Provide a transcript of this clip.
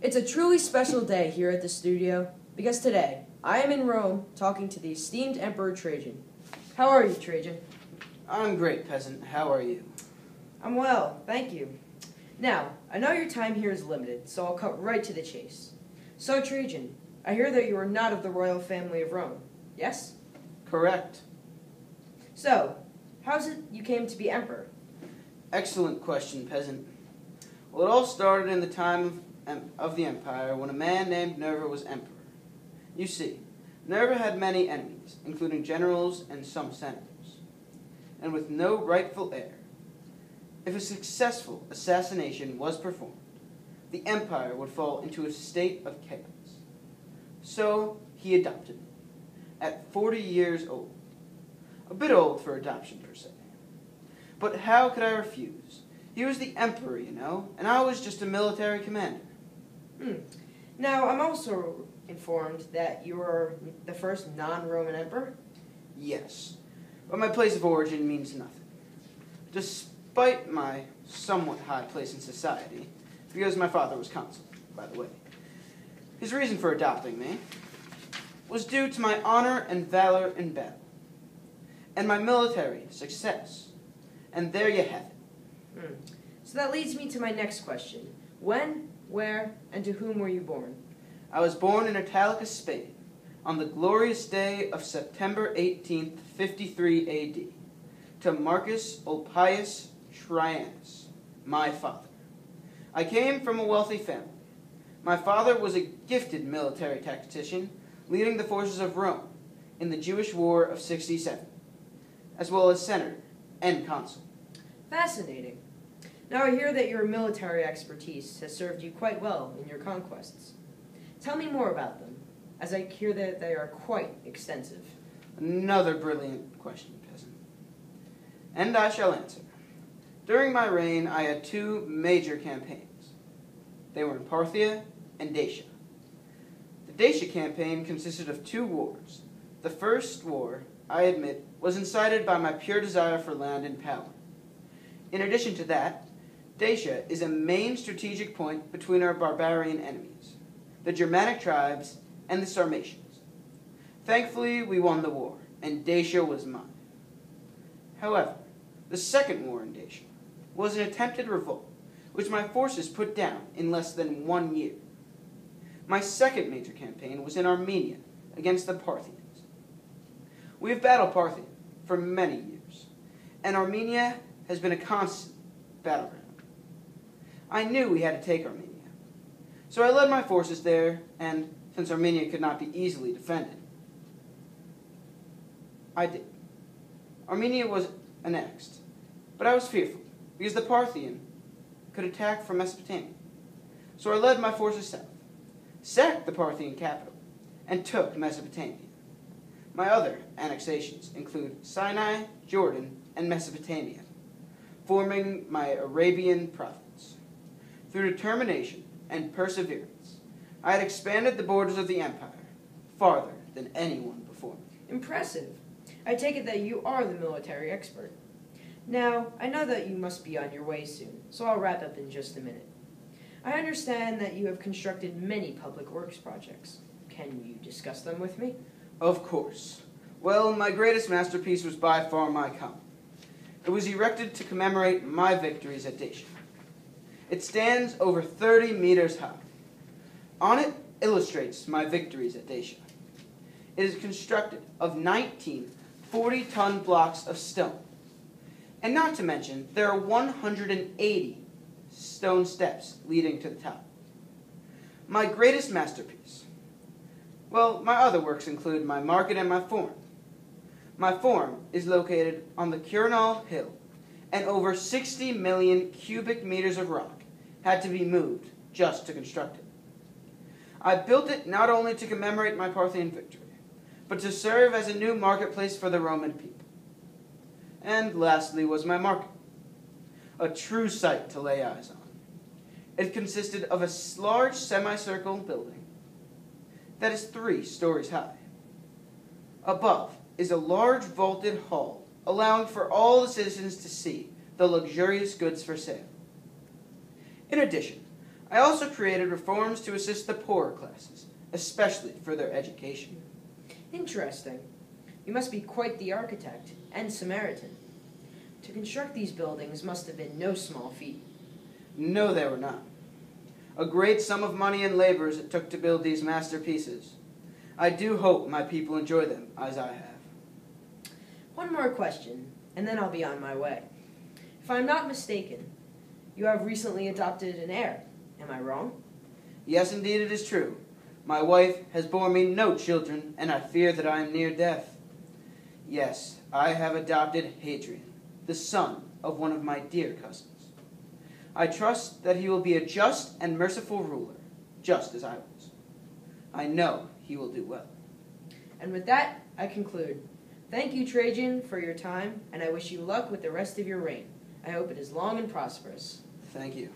It's a truly special day here at the studio because today I am in Rome talking to the esteemed Emperor Trajan. How are you, Trajan? I'm great, peasant. How are you? I'm well, thank you. Now, I know your time here is limited, so I'll cut right to the chase. So, Trajan, I hear that you are not of the royal family of Rome, yes? Correct. So, how's it you came to be emperor? Excellent question, peasant. Well, it all started in the time of the empire when a man named Nerva was emperor. You see, Nerva had many enemies, including generals and some senators. And with no rightful heir, if a successful assassination was performed, the empire would fall into a state of chaos. So he adopted me, at 40 years old. A bit old for adoption, per se. But how could I refuse? He was the emperor, you know, and I was just a military commander. Now, I'm also informed that you are the first non-Roman emperor? Yes, but my place of origin means nothing. Despite my somewhat high place in society, because my father was consul, by the way. His reason for adopting me was due to my honor and valor in battle, and my military success. And there you have it. So that leads me to my next question. When, where, and to whom were you born? I was born in Italica, Spain, on the glorious day of September 18th, 53 A.D., to Marcus Ulpius Trajanus, my father. I came from a wealthy family. My father was a gifted military tactician, leading the forces of Rome in the Jewish War of 67, as well as senator and consul. Fascinating. Now I hear that your military expertise has served you quite well in your conquests. Tell me more about them, as I hear that they are quite extensive. Another brilliant question, peasant. And I shall answer. During my reign, I had two major campaigns. They were in Parthia and Dacia. The Dacia campaign consisted of two wars. The first war, I admit, was incited by my pure desire for land and power. In addition to that, Dacia is a main strategic point between our barbarian enemies, the Germanic tribes and the Sarmatians. Thankfully, we won the war, and Dacia was mine. However, the second war in Dacia was an attempted revolt, which my forces put down in less than 1 year. My second major campaign was in Armenia against the Parthians. We have battled Parthia for many years, and Armenia has been a constant battleground. I knew we had to take Armenia, so I led my forces there, and since Armenia could not be easily defended, I did. Armenia was annexed, but I was fearful, because the Parthian could attack from Mesopotamia. So I led my forces south, sacked the Parthian capital, and took Mesopotamia. My other annexations include Sinai, Jordan, and Mesopotamia, forming my Arabian province. Through determination and perseverance, I had expanded the borders of the empire farther than anyone before me. Impressive. I take it that you are the military expert. Now, I know that you must be on your way soon, so I'll wrap up in just a minute. I understand that you have constructed many public works projects. Can you discuss them with me? Of course. Well, my greatest masterpiece was by far my column. It was erected to commemorate my victories at Dacia. It stands over 30 meters high. On it illustrates my victories at Dacia. It is constructed of 19 40-ton blocks of stone. And not to mention, there are 180 stone steps leading to the top. My greatest masterpiece. Well, my other works include my market and my forum. My forum is located on the Quirinal Hill, and over 60 million cubic meters of rock had to be moved just to construct it. I built it not only to commemorate my Parthian victory, but to serve as a new marketplace for the Roman people. And lastly was my market, a true sight to lay eyes on. It consisted of a large semicircle building that is 3 stories high. Above is a large vaulted hall, allowing for all the citizens to see the luxurious goods for sale. In addition, I also created reforms to assist the poorer classes, especially for their education. Interesting. You must be quite the architect and Samaritan. To construct these buildings must have been no small feat. No, they were not. A great sum of money and labors it took to build these masterpieces. I do hope my people enjoy them as I have. One more question, and then I'll be on my way. If I'm not mistaken, you have recently adopted an heir. Am I wrong? Yes, indeed, it is true. My wife has borne me no children, and I fear that I am near death. Yes, I have adopted Hadrian, the son of one of my dear cousins. I trust that he will be a just and merciful ruler, just as I was. I know he will do well. And with that, I conclude. Thank you, Trajan, for your time, and I wish you luck with the rest of your reign. I hope it is long and prosperous. Thank you.